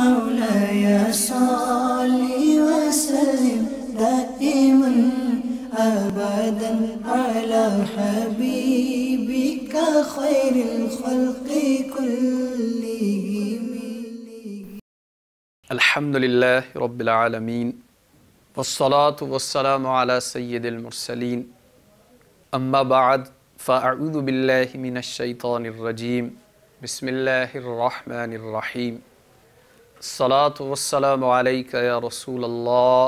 مولاي صل وسلم دائما أبدا على حبيبك خير الخلق كلهم. الحمد لله رب العالمين والصلاة والسلام على سيد المرسلين أما بعد فأعوذ بالله من الشيطان الرجيم بسم الله الرحمن الرحيم الصلاة والسلام عليك يا رسول الله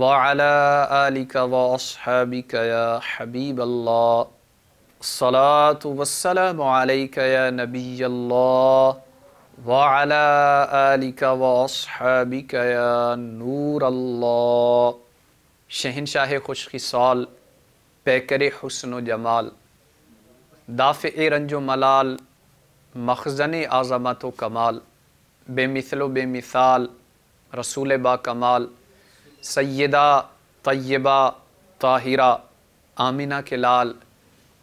وعلى آلك وأصحابك يا حبيب الله الصلاة والسلام عليك يا نبي الله وعلى آلك وأصحابك يا نور اللہ. شہنشاہ خوش خصال، پیکر حسن و جمال، دافع رنج و ملال، مخزن عظمت و کمال، بے مثل و بے مثال رسول با کمال، سیدہ طیبہ طاہرہ آمینہ کے لال،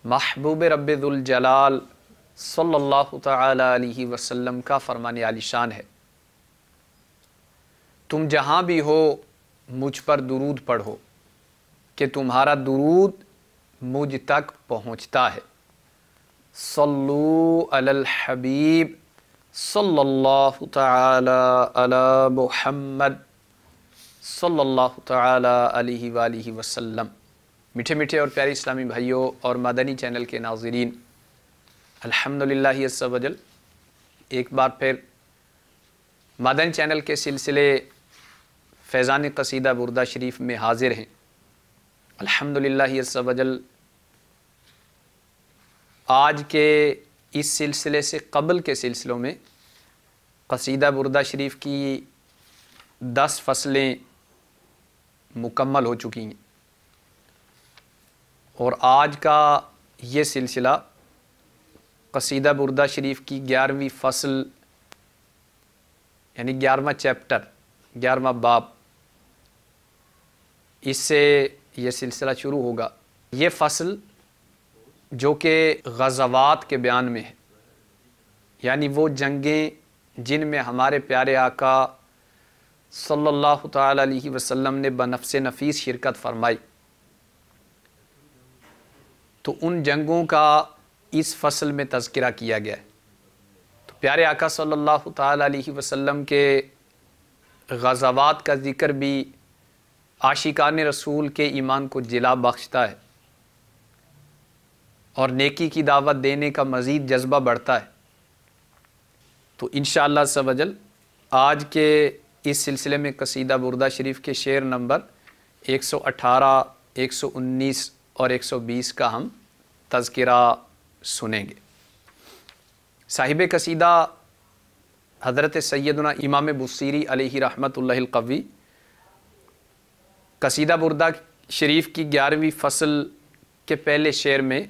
محبوب رب ذوالجلال صلی اللہ تعالی علیہ وسلم کا فرمان عالی شان ہے، تم جہاں بھی ہو مجھ پر درود پڑھو کہ تمہارا درود مجھ تک پہنچتا ہے. صلو علی الحبیب صلی اللہ تعالی علی محمد صلی اللہ تعالی علیہ وآلہ وسلم. میٹھے میٹھے اور پیارے اسلامی بھائیوں اور مدنی چینل کے ناظرین، الحمدللہ عز و جل ایک بار پھر مدنی چینل کے سلسلے فیضان قصیدہ بردہ شریف میں حاضر ہیں. الحمدللہ عز و جل آج کے اس سلسلے سے قبل کے سلسلوں میں قصیدہ بردہ شریف کی 10 فصلیں مکمل ہو چکی ہیں، اور آج کا یہ سلسلہ قصیدہ بردہ شریف کی 11ویں فصل یعنی 11واں چیپٹر 11واں باب، اس سے یہ سلسلہ شروع ہوگا. یہ فصل جو کہ غزوات کے بیان میں ہے، یعنی وہ جنگیں جن میں ہمارے پیارے آقا صلی اللہ تعالی علیہ وسلم نے بنفس نفیس شرکت فرمائی، تو ان جنگوں کا اس فصل میں تذکرہ کیا گیا ہے. تو پیارے آقا صلی اللہ تعالی علیہ وسلم کے غزوات کا ذکر بھی عاشقان رسول کے ایمان کو جلا بخشتا ہے اور نیکی کی دعوت دینے کا مزید جذبہ بڑھتا ہے. تو انشاءاللہ عز و جل آج کے اس سلسلے میں قصیدہ بردہ شریف کے شعر نمبر 118، 119 اور 120 کا ہم تذکرہ سنیں گے. صاحب قصیدہ حضرت سیدنا امام بصیری علیہ رحمت اللہ القوی قصیدہ بردہ شریف کی 11ویں فصل کے پہلے شعر میں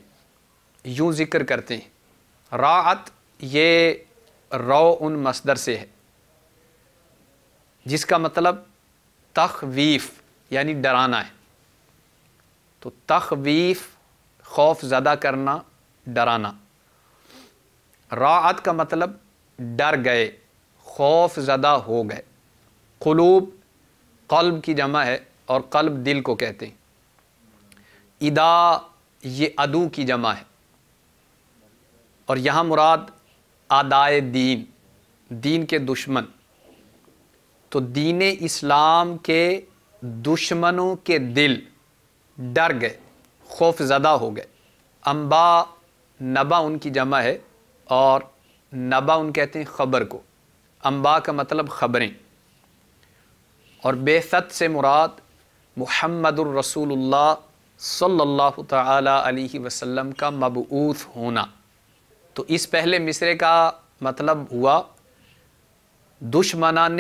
یوں ذکر کرتے ہیں. راعت یہ روعن مصدر سے ہے، جس کا مطلب تخویف یعنی ڈرانا ہے. تو تخویف خوف زدہ کرنا، ڈرانا. راعت کا مطلب ڈر گئے، خوف زدہ ہو گئے. قلوب قلب کی جمع ہے اور قلب دل کو کہتے ہیں. ادا یہ عدو کی جمع ہے، اور یہاں مراد اعدائے دین، دین کے دشمن. تو دین اسلام کے دشمنوں کے دل ڈر گئے، خوف زدہ ہو گئے. انبا نبا ان کی جمع ہے، اور نبا ان کہتے ہیں خبر کو. انبا کا مطلب خبریں. اور بعثت سے مراد محمد الرسول اللہ صلی اللہ تعالی علیہ وسلم کا مبعوث ہونا. تو اس پہلے مصرے کا مطلب ہوا دشمنان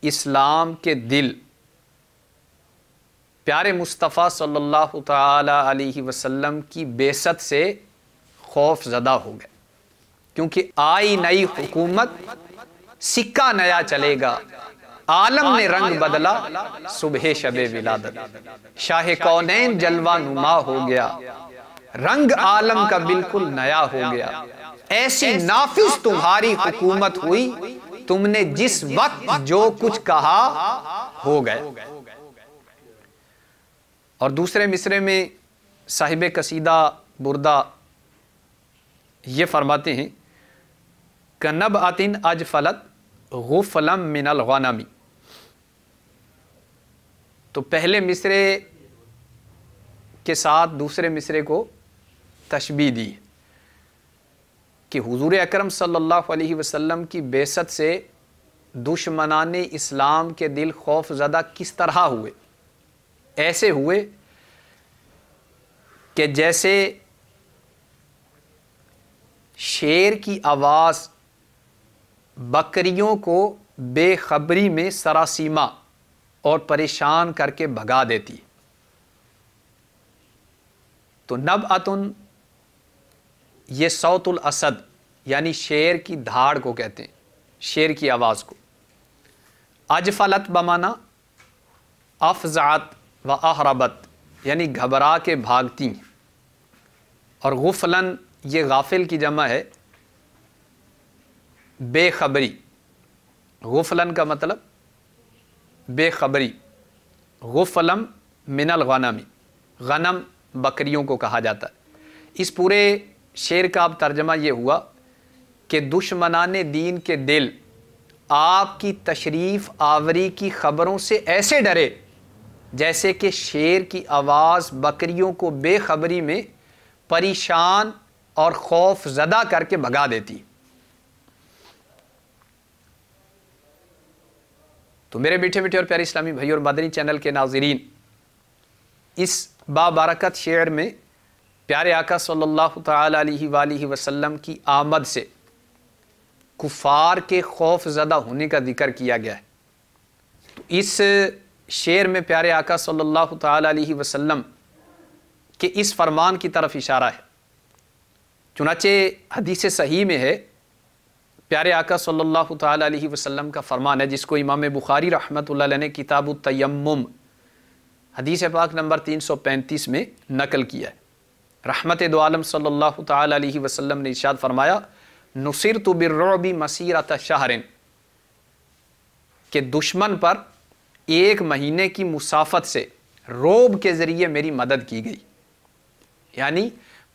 اسلام کے دل پیارے مصطفیٰ صلی اللہ تعالی علیہ وسلم کی بعثت سے خوف زدہ ہو گئے، کیونکہ آئی نئی حکومت، سکہ نیا چلے گا، عالم نے رنگ بدلا صبح شب ولادت، شاہ کونین جلوہ نما ہو گیا، رنگ عالم کا بالکل نیا ہو گیا. ایسی نافذ تمہاری حکومت ہوئی تم نے جس وقت جو کچھ کہا ہو گئے۔ اور دوسرے مصرے میں صاحب قصیدہ بردہ یہ فرماتے ہیں کَنَبْعَةٍ أَجْفَلَتْ غُفْلًا مِنَ الْغَنَمِ۔ تو پہلے مصرے کے ساتھ دوسرے مصرے کو تشبیہ دی کہ حضور اکرم صلی اللہ علیہ وسلم کی بعثت سے دشمنان اسلام کے دل خوف زدہ کس طرح ہوئے؟ ایسے ہوئے کہ جیسے شیر کی آواز بکریوں کو بے خبری میں سراسیمہ اور پریشان کر کے بھگا دیتی۔ تو نبعتن یہ صوت الاسد یعنی شیر کی دھاڑ کو کہتے ہیں، شیر کی آواز کو۔ اجفلت بمانا افزعت و احربت یعنی گھبرا کے بھاگتی ہیں، اور غفلن یہ غافل کی جمع ہے بے خبری۔ غفلن کا مطلب بے خبری۔ غفلم من الغنم، غنم بکریوں کو کہا جاتا ہے۔ اس پورے شعر کا اب ترجمہ یہ ہوا کہ دشمنان دین کے دل آپ کی تشریف آوری کی خبروں سے ایسے ڈرے جیسے کہ شیر کی آواز بکریوں کو بے خبری میں پریشان اور خوف زدہ کر کے بھگا دیتی۔ تو میرے میٹھے میٹھے اور پیارے اسلامی بھائی اور مدنی چینل کے ناظرین، اس بابرکت شعر میں پیارے آقا صلی اللہ تعالی علیہ وآلہ وسلم کی آمد سے کفار کے خوف زدہ ہونے کا ذکر کیا گیا ہے۔ تو اس شعر میں پیارے آقا صلی اللہ تعالی علیہ وسلم کے اس فرمان کی طرف اشارہ ہے۔ چنانچہ حدیث صحیح میں ہے، پیارے آقا صلی اللہ تعالی علیہ وسلم کا فرمان ہے جس کو امام بخاری رحمۃ اللہ علیہ نے کتاب التیمم حدیث پاک نمبر 335 میں نقل کیا ہے۔ رحمت دو عالم صلی اللہ تعالی علیہ وسلم نے ارشاد فرمایا نصرت بالرعب مسیرۃ شہر، کہ دشمن پر ایک مہینے کی مسافت سے رعب کے ذریعے میری مدد کی گئی۔ یعنی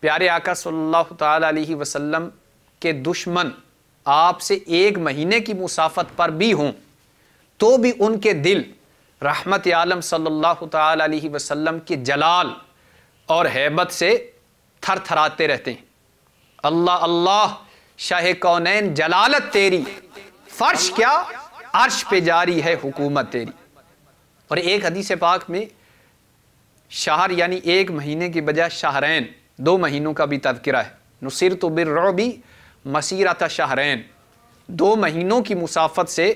پیارے آقا صلی اللہ تعالی علیہ وسلم کے دشمن آپ سے ایک مہینے کی مسافت پر بھی ہوں تو بھی ان کے دل رحمت عالم صلی اللہ تعالی علیہ وسلم کے جلال اور ہیبت سے تھر تھراتے رہتے ہیں۔ اللہ اللہ شاہ کونین جلالت تیری، فرش کیا عرش پہ جاری ہے حکومت تیری۔ اور ایک حدیث پاک میں شہر یعنی ایک مہینے کی بجائے شہرین، 2 مہینوں کا بھی تذکرہ ہے۔ نصرت بالرعب مسیرۃ شہرین، 2 مہینوں کی مسافت سے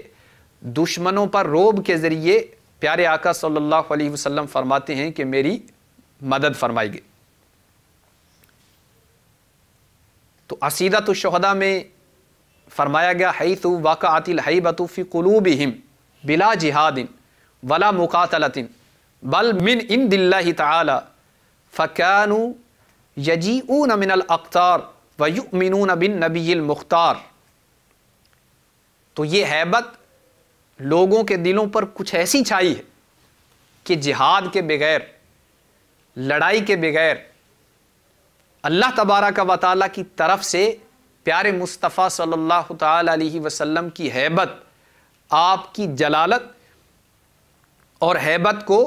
دشمنوں پر رعب کے ذریعے پیارے آقا صلی اللہ علیہ وسلم فرماتے ہیں کہ میری مدد فرمائی گئی۔ تو عصیدۃ الشہداء میں فرمایا گیا حیث وقعت الہیبۃ فی قلوبہم بلا جہاد ولا مقاتلۃ بل من عند اللہ تعالی فکانوا یجیئون من الاقطار ویؤمنون بالنبی المختار۔ تو یہ ہیبت لوگوں کے دلوں پر کچھ ایسی چھائی ہے کہ جہاد کے بغیر، لڑائی کے بغیر اللہ تبارک و تعالیٰ کی طرف سے پیارے مصطفیٰ صلی اللہ تعالی علیہ وسلم کی ہیبت، آپ کی جلالت اور ہیبت کو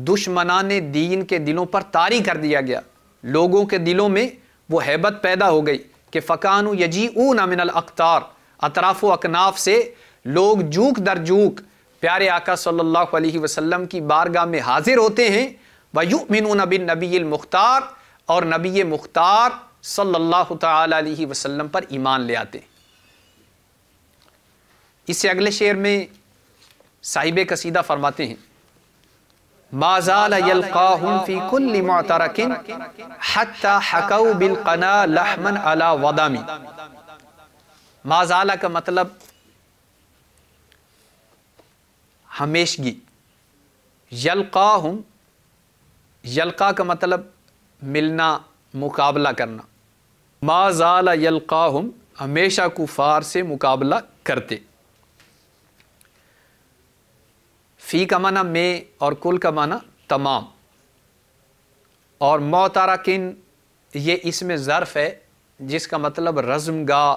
دشمنان دین کے دلوں پر طاری کر دیا گیا۔ لوگوں کے دلوں میں وہ ہیبت پیدا ہو گئی کہ فَكَانُوا يَجِئُونَ مِنَ الْأَقْطَارِ، اطراف و اکناف سے لوگ جوک در جوک پیارے آقا صلی اللہ علیہ وسلم کی بارگاہ میں حاضر ہوتے ہیں، وَيُؤْمِنُونَ بِالنَّبِيِّ الْمُخْتَارِ، اور نبی مختار صلی اللہ تعالی علیہ وسلم پر ایمان لے آتے ہیں۔ اس سے اگلے شعر میں صاحب قصیدہ فرماتے ہیں ما زال یلقاہم فی کل معترک حتی حکوا بالقنا لحما علی وضم۔ ما زال کا مطلب ہمیشگی، یلقاہم، یلقا کا مطلب ملنا، مقابلہ کرنا۔ ما زال یلقاہم، ہمیشہ کفار سے مقابلہ کرتے۔ فی کا معنی میں اور کل کا معنی تمام، اور معترکن یہ اس میں ظرف ہے جس کا مطلب رزم گاہ،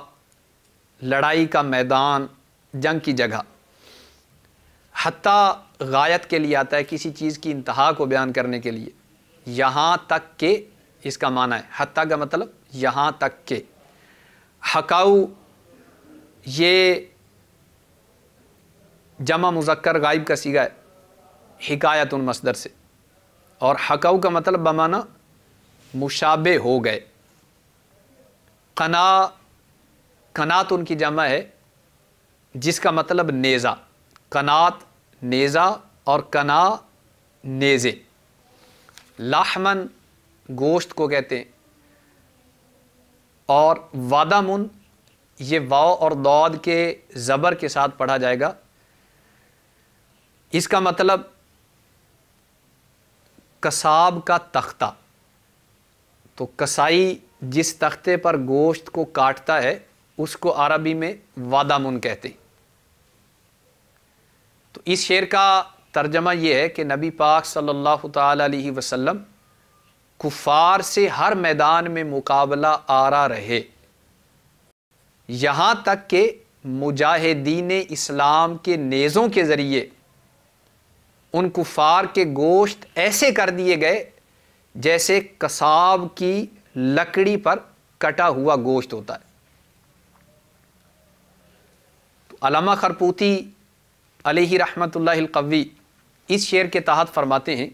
لڑائی کا میدان، جنگ کی جگہ۔ حتیٰ غایت کے لیے آتا ہے، کسی چیز کی انتہا کو بیان کرنے کے لیے، یہاں تک کہ اس کا معنی ہے، حتیٰ کا مطلب یہاں تک کہ۔ حکاؤ یہ جمع مذکر غائب کا صیغہ ہے، حکایت مصدر سے، اور حکاؤ کا مطلب بمعنی مشابہ ہو گئے۔ قنات ان کی جمع ہے جس کا مطلب نیزہ، قنات نیزہ اور قنا نیزے۔ لحمن گوشت کو کہتے ہیں، اور وادمن یہ واو اور ضاد کے زبر کے ساتھ پڑھا جائے گا، اس کا مطلب کساب کا تختہ۔ تو کسائی جس تختے پر گوشت کو کاٹتا ہے اس کو عربی میں وادمن کہتے ہیں۔ تو اس شعر کا ترجمہ یہ ہے کہ نبی پاک صلی اللہ تعالی علیہ وسلم کفار سے ہر میدان میں مقابلہ آرا رہے، یہاں تک کہ مجاہدین اسلام کے نیزوں کے ذریعے ان کفار کے گوشت ایسے کر دیے گئے جیسے کساب کی لکڑی پر کٹا ہوا گوشت ہوتا ہے۔ تو علامہ خرپوتی علیہ رحمت اللہ القوی اس شعر کے تحت فرماتے ہیں،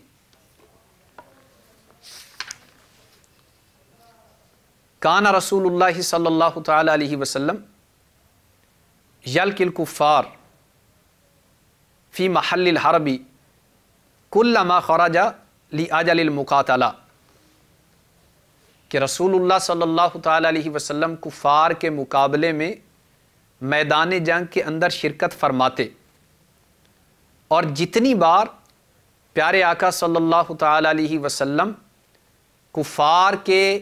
کان رسول اللہ صلی اللہ تعالی علیہ وسلم یلقی الکفار فی محل الحرب کلما خرج لاجل المقاتلہ، کہ رسول اللہ صلی اللہ تعالی علیہ وسلم کفار کے مقابلے میں میدان جنگ کے اندر شرکت فرماتے، اور جتنی بار پیارے آقا صلی اللہ تعالی علیہ وسلم کفار کے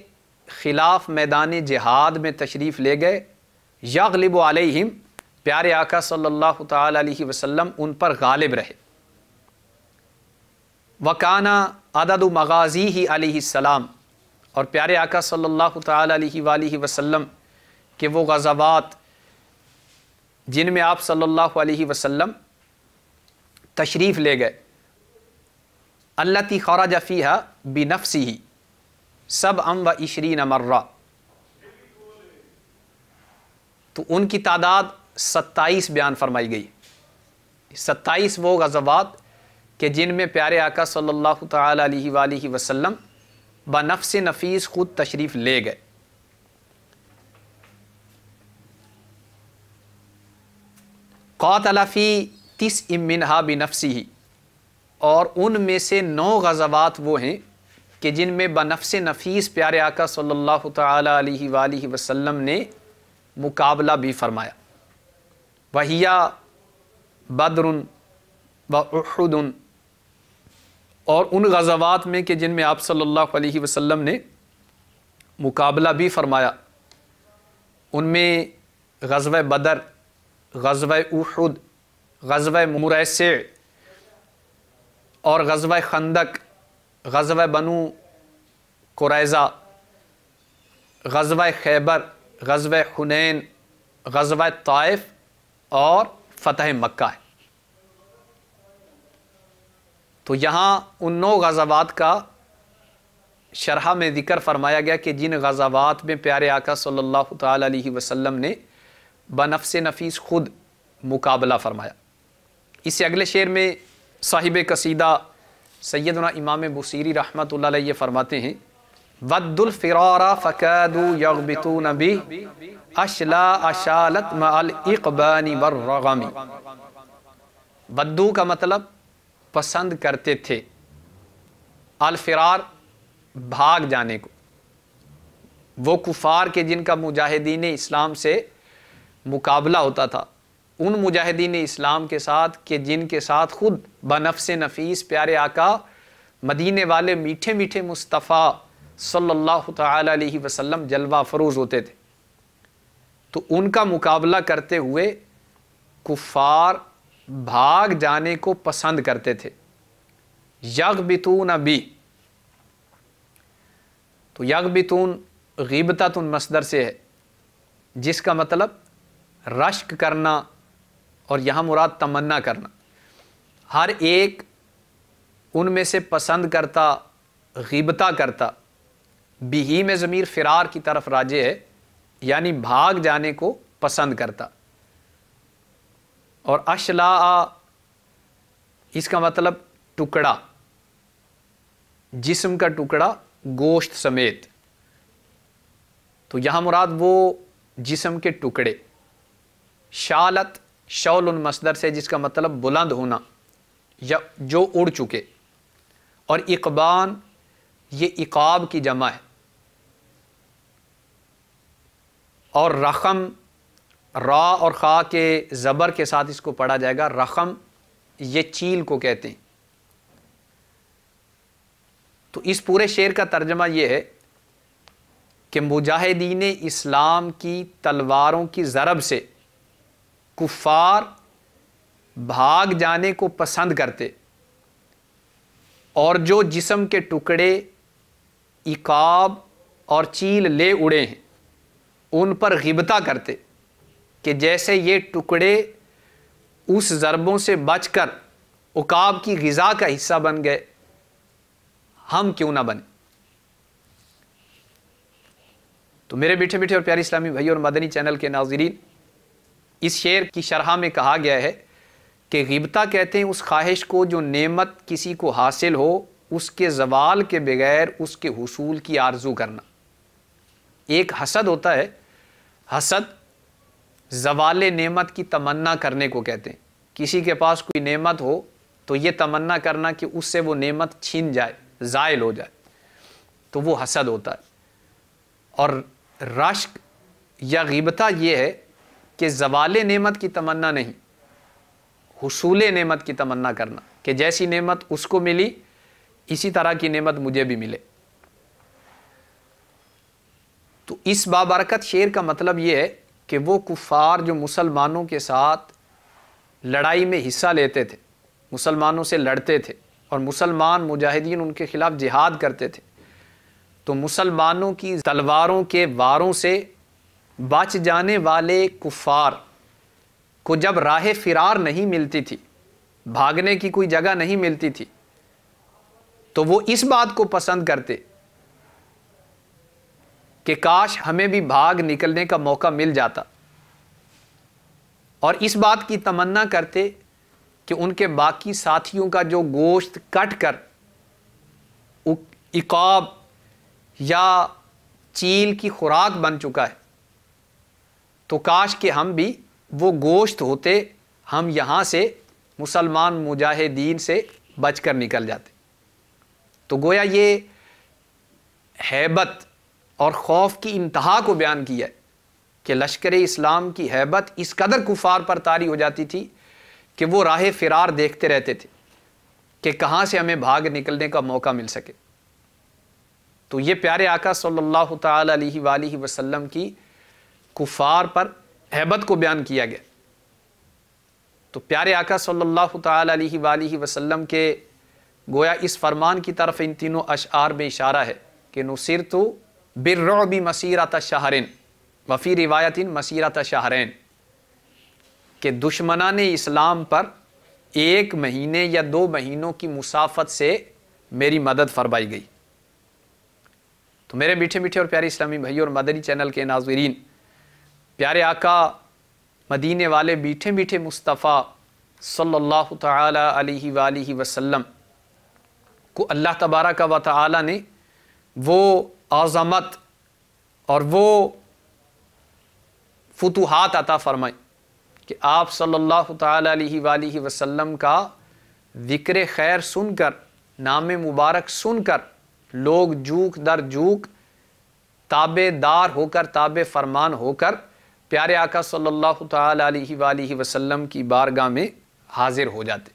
خلاف میدان جہاد میں تشریف لے گئے، یغلب علیہم پیارے آقا صلی اللہ تعالی علیہ وسلم ان پر غالب رہے۔ وکانا عدد مغازیہ علیہ السلام، اور پیارے آقا صلی اللہ تعالی علیہ وآلہ وسلم کہ وہ غزوات جن میں آپ صلی اللہ علیہ وسلم تشریف لے گئے، التی خرج فیہا بنفسہ سبعا و عشرین مرہ، تو ان کی تعداد 27 بیان فرمائی گئی۔ 27 وہ غزوات کہ جن میں پیارے آقا صلی اللہ تعالی علیہ وآلہ وسلم بنفس نفیس خود تشریف لے گئے۔ قاتل فی 9 منہا بنفسہ، اور ان میں سے 9 غزوات وہ ہیں کہ جن میں بنفس نفیس پیارے آقا صلی اللہ تعالی علیہ وآلہ وسلم نے مقابلہ بھی فرمایا۔ وہیا بدر و احد، اور ان غزوات میں کہ جن میں آپ صلی اللہ علیہ وسلم نے مقابلہ بھی فرمایا، ان میں غزوہ بدر، غزوہ احد، غزوہ مریسع، اور غزوہ خندق، غزوہ بنو قریظہ، غزوہ خیبر، غزوہ حنین، غزوہ طائف اور فتح مکہ ہے۔ تو یہاں ان 9 غزوات کا شرح میں ذکر فرمایا گیا کہ جن غزوات میں پیارے آقا صلی اللہ تعالی علیہ وسلم نے بنفس نفیس خود مقابلہ فرمایا۔ اس سے اگلے شعر میں صاحب قصیدہ سیدنا امام بصیری رحمۃ اللہ علیہ فرماتے ہیں، ود الفرار فکادوا یغبطون بہ اشلا اشالت مع الاقبان والرغم۔ ودو کا مطلب پسند کرتے تھے، الفرار بھاگ جانے کو۔ وہ کفار کے جن کا مجاہدین اسلام سے مقابلہ ہوتا تھا، ان مجاہدین اسلام کے ساتھ کہ جن کے ساتھ خود بنفس نفیس پیارے آقا مدینے والے میٹھے میٹھے مصطفیٰ صلی اللہ تعالی علیہ وسلم جلوہ فروز ہوتے تھے، تو ان کا مقابلہ کرتے ہوئے کفار بھاگ جانے کو پسند کرتے تھے. یغبطون بی، تو یغبطون غیبتۃ مصدر سے ہے، جس کا مطلب رشک کرنا، اور یہاں مراد تمنا کرنا. ہر ایک ان میں سے پسند کرتا، غیبتہ کرتا. بھی میں ضمیر فرار کی طرف راجع ہے، یعنی بھاگ جانے کو پسند کرتا. اور اشلاء اس کا مطلب ٹکڑا، جسم کا ٹکڑا گوشت سمیت. تو یہاں مراد وہ جسم کے ٹکڑے. شالت شول مصدر سے، جس کا مطلب بلند ہونا یا جو اڑ چکے. اور اقبان یہ عقاب کی جمع ہے. اور رخم را اور خا کے زبر کے ساتھ اس کو پڑھا جائے گا. رخم یہ چیل کو کہتے ہیں. تو اس پورے شعر کا ترجمہ یہ ہے کہ مجاہدین اسلام کی تلواروں کی ضرب سے کفار بھاگ جانے کو پسند کرتے، اور جو جسم کے ٹکڑے عقاب اور چیل لے اڑے ہیں ان پر غیبتہ کرتے کہ جیسے یہ ٹکڑے اس ضربوں سے بچ کر عقاب کی غذا کا حصہ بن گئے، ہم کیوں نہ بنے. تو میرے میٹھے میٹھے اور پیارے اسلامی بھائی اور مدنی چینل کے ناظرین، اس شعر کی شرح میں کہا گیا ہے کہ غیبتہ کہتے ہیں اس خواہش کو جو نعمت کسی کو حاصل ہو اس کے زوال کے بغیر اس کے حصول کی آرزو کرنا. ایک حسد ہوتا ہے، حسد زوال نعمت کی تمنا کرنے کو کہتے ہیں. کسی کے پاس کوئی نعمت ہو تو یہ تمنا کرنا کہ اس سے وہ نعمت چھین جائے، زائل ہو جائے، تو وہ حسد ہوتا ہے. اور رشک یا غیبتہ یہ ہے کہ زوال نعمت کی تمنا نہیں، حصول نعمت کی تمنا کرنا کہ جیسی نعمت اس کو ملی اسی طرح کی نعمت مجھے بھی ملے. تو اس بابرکت شعر کا مطلب یہ ہے کہ وہ کفار جو مسلمانوں کے ساتھ لڑائی میں حصہ لیتے تھے، مسلمانوں سے لڑتے تھے، اور مسلمان مجاہدین ان کے خلاف جہاد کرتے تھے، تو مسلمانوں کی تلواروں کے واروں سے بچ جانے والے کفار کو جب راہ فرار نہیں ملتی تھی، بھاگنے کی کوئی جگہ نہیں ملتی تھی، تو وہ اس بات کو پسند کرتے کہ کاش ہمیں بھی بھاگ نکلنے کا موقع مل جاتا، اور اس بات کی تمنا کرتے کہ ان کے باقی ساتھیوں کا جو گوشت کٹ کر عقاب یا چیل کی خوراک بن چکا ہے، تو کاش کہ ہم بھی وہ گوشت ہوتے، ہم یہاں سے مسلمان مجاہدین سے بچ کر نکل جاتے. تو گویا یہ ہیبت اور خوف کی انتہا کو بیان کیا ہے کہ لشکر اسلام کی ہیبت اس قدر کفار پر طاری ہو جاتی تھی کہ وہ راہ فرار دیکھتے رہتے تھے کہ کہاں سے ہمیں بھاگ نکلنے کا موقع مل سکے. تو یہ پیارے آقا صلی اللہ تعالی علیہ وآلہ وسلم کی کفار پر ہیبت کو بیان کیا گیا. تو پیارے آقا صلی اللہ تعالی علیہ وآلہ وسلم کے گویا اس فرمان کی طرف ان تینوں اشعار میں اشارہ ہے کہ نصرت بالرعب مسیرۃ شہر وفی روایت مسیرۃ شہرین، کہ دشمنان اسلام پر 1 مہینے یا 2 مہینوں کی مسافت سے میری مدد فرمائی گئی. تو میرے میٹھے میٹھے اور پیارے اسلامی بھائی اور مدنی چینل کے ناظرین، پیارے آقا مدینے والے میٹھے میٹھے مصطفیٰ صلی اللہ تعالی علیہ وآلہ وسلم کو اللہ تبارک و تعالی نے وہ عظمت اور وہ فتوحات عطا فرمائی کہ آپ صلی اللہ تعالی علیہ وآلہ وسلم کا ذکر خیر سن کر، نام مبارک سن کر لوگ جوک در جوک تابع دار ہو کر، تابع فرمان ہو کر پیارے آقا صلی اللہ تعالی علیہ وآلہ وسلم کی بارگاہ میں حاضر ہو جاتے.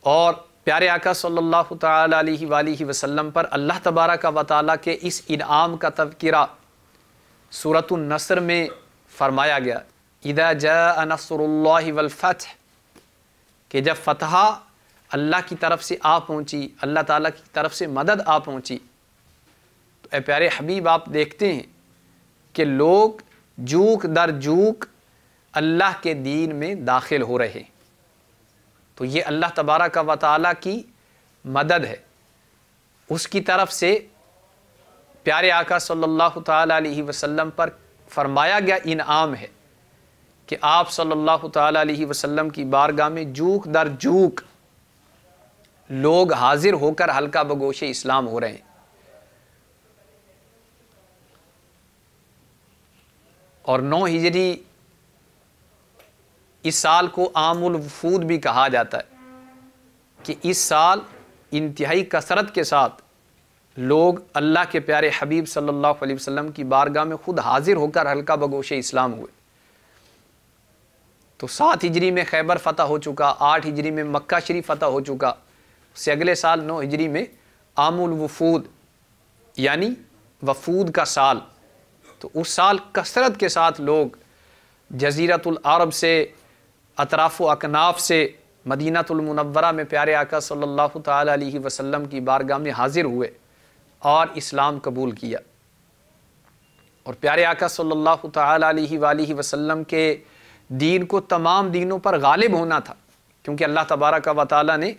اور پیارے آقا صلی اللہ تعالیٰ علیہ وآلہ وسلم پر اللہ تبارک و تعالیٰ کے اس انعام کا تذکرہ سورۃ النصر میں فرمایا گیا، اذا جاء نصر اللہ والفتح، کہ جب فتح اللہ کی طرف سے آ پہنچی، اللہ تعالیٰ کی طرف سے مدد آ پہنچی، تو اے پیارے حبیب آپ دیکھتے ہیں کہ لوگ جوک در جوک اللہ کے دین میں داخل ہو رہے ہیں۔ تو یہ اللہ تبارک و تعالیٰ کی مدد ہے، اس کی طرف سے پیارے آقا صلی اللہ تعالیٰ علیہ وسلم پر فرمایا گیا انعام ہے کہ آپ صلی اللہ تعالیٰ علیہ وسلم کی بارگاہ میں جوک در جوک لوگ حاضر ہو کر حلقہ بگوش اسلام ہو رہے ہیں۔ اور 9 ہجری اس سال کو عام الوفود بھی کہا جاتا ہے کہ اس سال انتہائی کثرت کے ساتھ لوگ اللہ کے پیارے حبیب صلی اللہ علیہ وسلم کی بارگاہ میں خود حاضر ہو کر حلقہ بگوش اسلام ہوئے۔ تو 7 ہجری میں خیبر فتح ہو چکا، 8 ہجری میں مکہ شریف فتح ہو چکا، اس سے اگلے سال 9 ہجری میں عام الوفود یعنی وفود کا سال، تو اس سال کثرت کے ساتھ لوگ جزیرۃ العرب سے، اطراف و اکناف سے مدینہ المنورہ میں پیارے آقا صلی اللہ تعالیٰ علیہ وسلم کی بارگاہ میں حاضر ہوئے اور اسلام قبول کیا۔ اور پیارے آقا صلی اللہ تعالیٰ علیہ وآلہ وسلم کے دین کو تمام دینوں پر غالب ہونا تھا، کیونکہ اللہ تبارک و تعالیٰ نے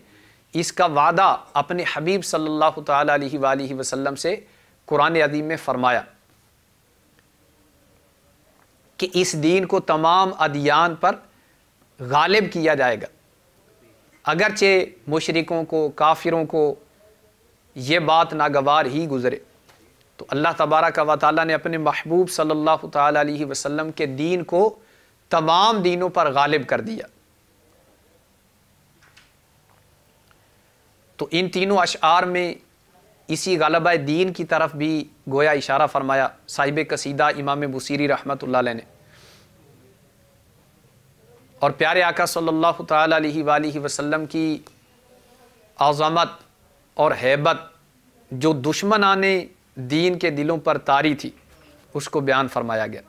اس کا وعدہ اپنے حبیب صلی اللہ تعالیٰ علیہ وآلہ وسلم سے قرآن عظیم میں فرمایا کہ اس دین کو تمام ادیان پر غالب کیا جائے گا۔ اگرچہ مشرکوں کو، کافروں کو یہ بات ناگوار ہی گزرے، تو اللہ تبارک و تعالیٰ نے اپنے محبوب صلی اللہ تعالیٰ علیہ وسلم کے دین کو تمام دینوں پر غالب کر دیا۔ تو ان تینوں اشعار میں اسی غلبہ دین کی طرف بھی گویا اشارہ فرمایا صاحب قصیدہ امام بصیری رحمۃ اللہ علیہ نے۔ اور پیارے آقا صلی اللہ تعالیٰ علیہ وآلہ وسلم کی عظمت اور ہیبت جو دشمنان دین کے دلوں پر طاری تھی، اس کو بیان فرمایا گیا۔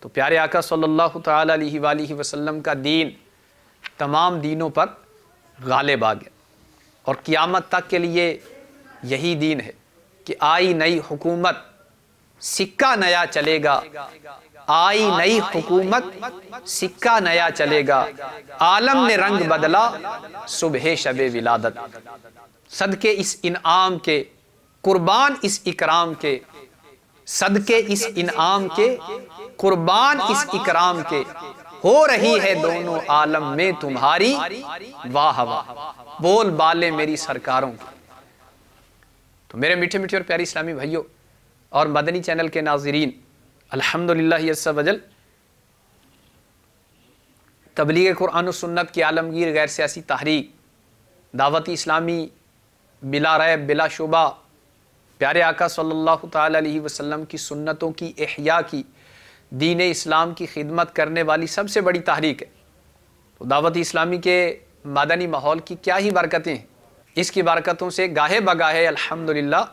تو پیارے آقا صلی اللہ تعالیٰ علیہ وآلہ وسلم کا دین تمام دینوں پر غالب آ گیا، اور قیامت تک کے لیے یہی دین ہے کہ آئی نئی حکومت سکہ نیا چلے گا، آئی نئی حکومت سکہ نیا چلے گا، عالم نے رنگ بدلا صبح شب ولادت۔ صدقے اس انعام کے، قربان اس اکرام کے، صدقے اس انعام کے، قربان اس اکرام کے، ہو رہی ہے دونوں عالم میں تمہاری واہ واہ، بول بالے میری سرکاروں کی۔ تو میرے میٹھے میٹھے اور پیاری اسلامی بھائیوں اور مدنی چینل کے ناظرین، الحمدللہ عز و جل تبلیغ قرآن و سنت کی عالمگیر غیر سیاسی تحریک دعوت اسلامی بلا ریب بلا شبہ پیارے آقا صلی اللہ تعالیٰ علیہ وسلم کی سنتوں کی احیاء کی، دین اسلام کی خدمت کرنے والی سب سے بڑی تحریک ہے۔ تو دعوت اسلامی کے مدنی ماحول کی کیا ہی برکتیں ہیں، اس کی برکتوں سے گاہے بگاہے الحمدللہ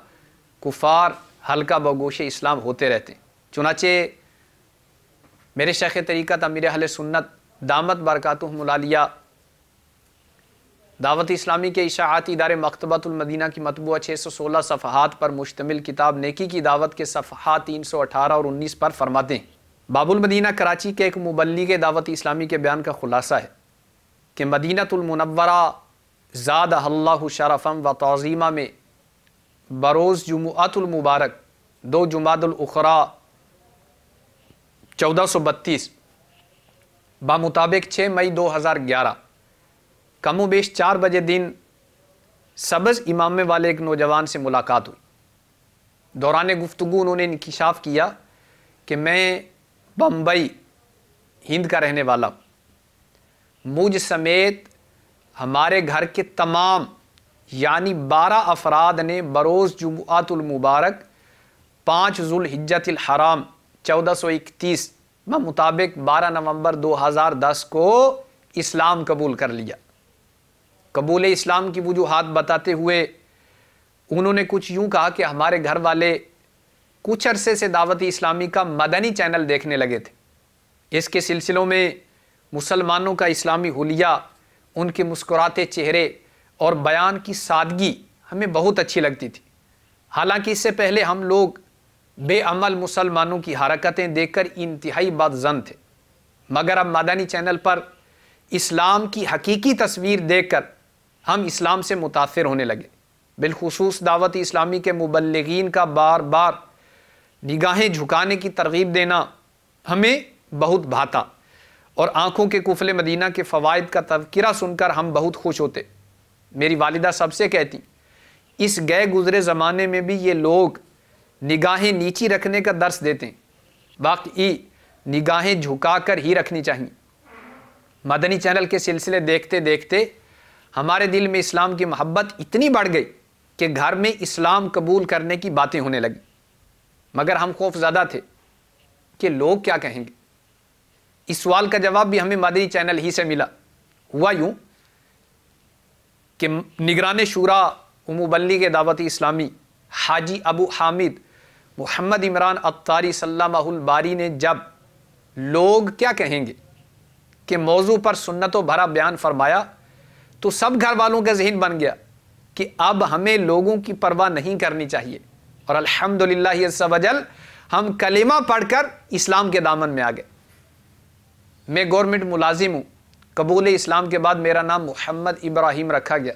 کفار حلقہ بگوش اسلام ہوتے رہتے ہیں۔ چنانچہ میرے شیخ طریقت امیر اہل سنت دامت برکاتہم العالیہ دعوت اسلامی کے اشاعتی ادارے مکتبۃ المدینہ کی مطبوعہ 616 صفحات پر مشتمل کتاب نیکی کی دعوت کے صفحات 318 اور 19 پر فرماتے ہیں، باب المدینہ کراچی کے ایک مبلغ دعوت اسلامی کے بیان کا خلاصہ ہے کہ مدینہ المنورہ زادہ اللہ شرفم و تعظیمہ میں بروز جمعۃ المبارک 2 جمادی الاخری 1432 بمطابق 6 مئی 2011 کم و بیش 4 بجے دن سبز امامے والے ایک نوجوان سے ملاقات ہوئی۔ دوران گفتگو انہوں نے انکشاف کیا کہ میں بمبئی ہند کا رہنے والا ہوں، مجھ سمیت ہمارے گھر کے تمام یعنی 12 افراد نے بروز جمعۃ المبارک 5 ذوالحجۃ الحرام 1431 بمطابق 12 نومبر 2010 کو اسلام قبول کر لیا۔ قبول اسلام کی وجوہات بتاتے ہوئے انہوں نے کچھ یوں کہا کہ ہمارے گھر والے کچھ عرصے سے دعوت اسلامی کا مدنی چینل دیکھنے لگے تھے، اس کے سلسلوں میں مسلمانوں کا اسلامی حلیہ، ان کے مسکراتے چہرے اور بیان کی سادگی ہمیں بہت اچھی لگتی تھی۔ حالانکہ اس سے پہلے ہم لوگ بے عمل مسلمانوں کی حرکتیں دیکھ کر انتہائی بدظن تھے، مگر اب مدنی چینل پر اسلام کی حقیقی تصویر دیکھ کر ہم اسلام سے متاثر ہونے لگے۔ بالخصوص دعوت اسلامی کے مبلغین کا بار بار نگاہیں جھکانے کی ترغیب دینا ہمیں بہت بھاتا، اور آنکھوں کے قفل مدینہ کے فوائد کا تذکرہ سن کر ہم بہت خوش ہوتے۔ میری والدہ سب سے کہتی، اس گئے گزرے زمانے میں بھی یہ لوگ نگاہیں نیچی رکھنے کا درس دیتے ہیں، باقی نگاہیں جھکا کر ہی رکھنی چاہیے۔ مدنی چینل کے سلسلے دیکھتے دیکھتے ہمارے دل میں اسلام کی محبت اتنی بڑھ گئی کہ گھر میں اسلام قبول کرنے کی باتیں ہونے لگیں، مگر ہم خوف زدہ تھے کہ لوگ کیا کہیں گے۔ اس سوال کا جواب بھی ہمیں مدنی چینل ہی سے ملا۔ ہوا یوں کہ نگران شورا و مبلغ دعوت اسلامی حاجی ابو حامد محمد عمران عطاری سلمہ الباری نے جب لوگ کیا کہیں گے کہ موضوع پر سنتوں بھرا بیان فرمایا تو سب گھر والوں کا ذہن بن گیا کہ اب ہمیں لوگوں کی پرواہ نہیں کرنی چاہیے، اور الحمدللہ عز وجل ہم کلمہ پڑھ کر اسلام کے دامن میں آ گئے۔ میں گورنمنٹ ملازم ہوں، قبول اسلام کے بعد میرا نام محمد ابراہیم رکھا گیا،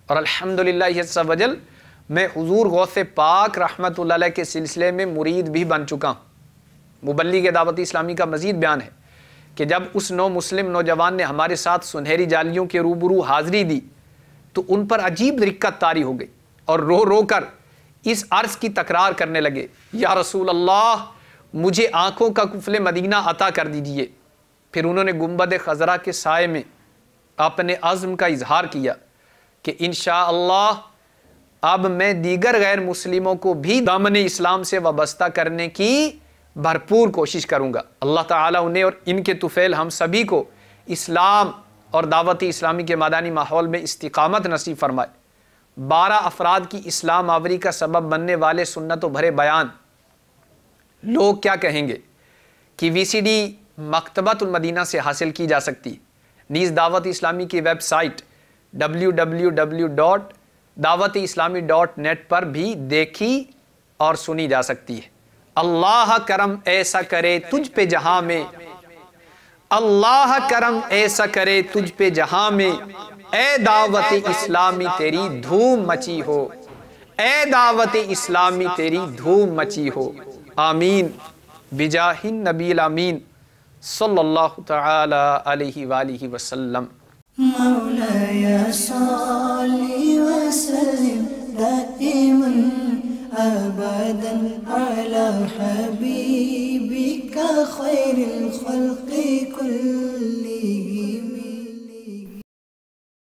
اور الحمدللہ عز وجل میں حضور غوث پاک رحمت اللہ علیہ کے سلسلے میں مرید بھی بن چکا ہوں۔ مبلغ دعوت اسلامی کا مزید بیان ہے کہ جب اس نو مسلم نوجوان نے ہمارے ساتھ سنہری جالیوں کے روبرو حاضری دی تو ان پر عجیب رقت طاری ہو گئی، اور رو رو کر اس عرض کی تکرار کرنے لگے، یا رسول اللہ مجھے آنکھوں کا قفل مدینہ عطا کر دیجئے۔ پھر انہوں نے گنبد خضرا کے سائے میں اپنے عزم کا اظہار کیا کہ انشاءاللہ اب میں دیگر غیر مسلموں کو بھی دامن اسلام سے وابستہ کرنے کی بھرپور کوشش کروں گا۔ اللہ تعالیٰ انہیں اور ان کے طفیل ہم سبھی کو اسلام اور دعوت اسلامی کے مدنی ماحول میں استقامت نصیب فرمائے۔ 12 افراد کی اسلام آوری کا سبب بننے والے سنتوں بھرے بیان لوگ کیا کہیں گے کہ وی سی ڈی مکتبۃ المدینہ سے حاصل کی جا سکتی، نیز دعوت اسلامی کی ویب سائٹ www.dawat-islami.net پر بھی دیکھی اور سنی جا سکتی ہے۔ اللہ کرم ایسا کرے تجھ پہ جہاں میں، اللہ کرم ایسا کرے تجھ پہ جہاں میں، اے دعوت اسلامی تیری دھوم مچی ہو، اے دعوت اسلامی تیری دھوم مچی ہو، آمین بجاہ النبی الامین صلی اللہ تعالی علیہ وآلہ وسلم۔ مولاي صل وسلم دائما أبدا على حبيبك خير الخلق كلهم